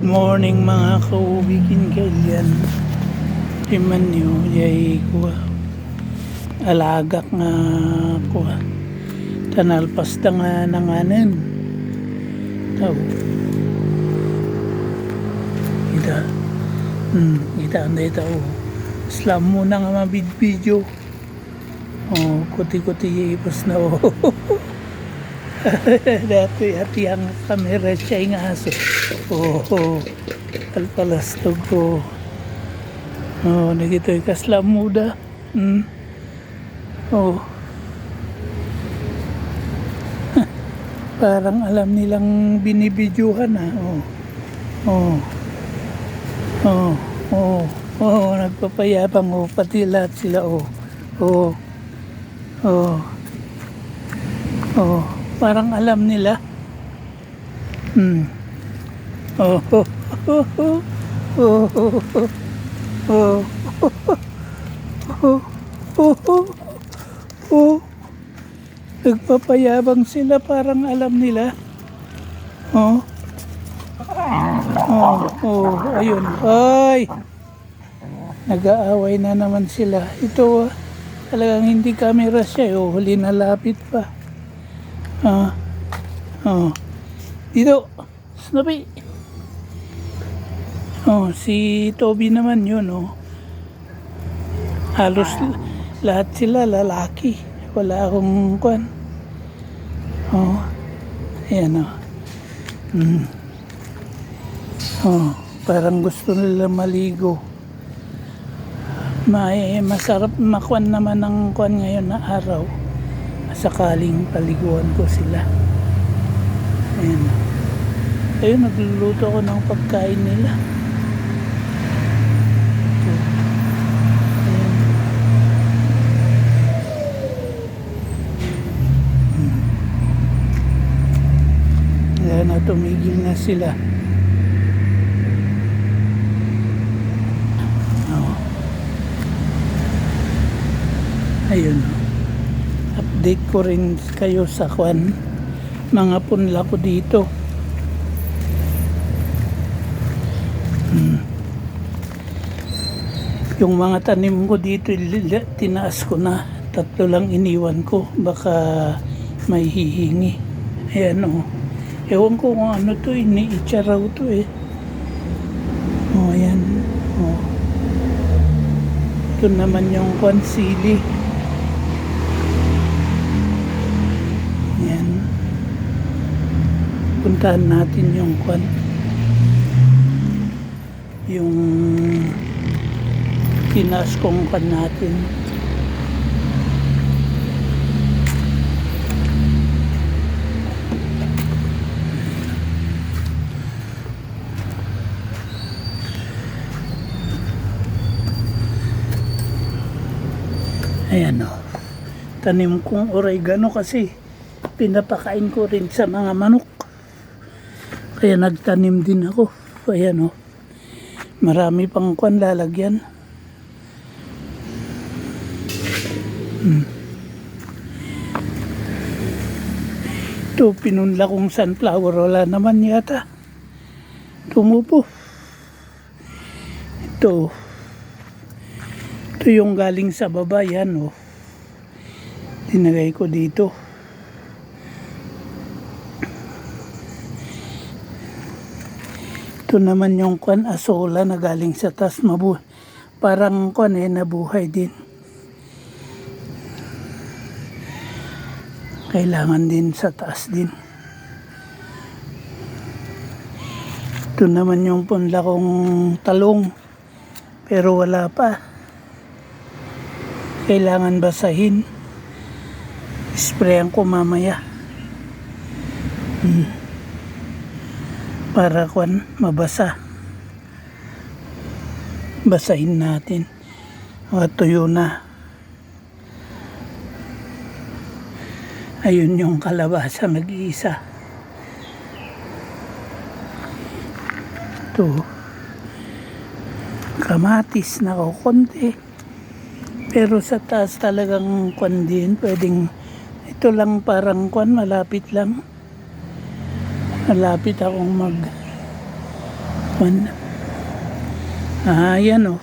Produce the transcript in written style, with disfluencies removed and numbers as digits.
morning mga kaubigin kailan timan nyo yay kuha alagak nga kuha tanalpas da nga nanganan tao kita kita anday tao slam muna nga mabid video kuti ipos na dati hati ang kamera siya yung aso palpalastog ko nagito'y kaslam muda parang alam nilang binibidyohan nagpapayabang pati lahat sila parang alam nila. Nagpapayabang sila parang alam nila. Ayun. Ay! Nag-aaway na naman sila. Ito talagang hindi camera siya. Huli na lapit pa. Dito Snoopy. Si Toby naman yun halos lahat sila lalaki, wala akong kwan. Ayan parang gusto nila maligo. Masarap makwan naman ng kwan ngayon na araw. Sakaling paliguan ko sila. Ayun, nagluluto ako ng pagkain nila. Ayan na, tumigil na sila. Ayun. Update ko rin kayo sa kwan mga punla ko dito. Yung mga tanim ko dito tinaas ko na, 3 lang iniwan ko, baka may hihingi. Ayan ewan ko kung ano to, iniitsaraw to ayan ito naman yung kwan sili. Puntahan natin yung kwan, yung tinaas kong kwan natin. Ayan tanim kong oregano kasi pinapakain ko rin sa mga manok. Kaya nagtanim din ako. Ayan marami pang kwan lalagyan. Ito pinunla kong sunflower, wala naman yata tumupo. Ito yung galing sa baba. Yan tinagay ko dito. Ito naman yung kwan asola na galing sa taas, parang kwan nabuhay din. Kailangan din sa taas din. Ito naman yung punla kong talong, pero wala pa. Kailangan basahin. Sprayan ko mamaya. Para kwan mabasa. Basahin natin. Tuyo na. Ayun yung kalabasa nag-iisa. Ito kamatis na konti. Pero sa taas talagang kwan din. Pwedeng ito lang parang kwan, malapit lang. Malapit akong Yan o.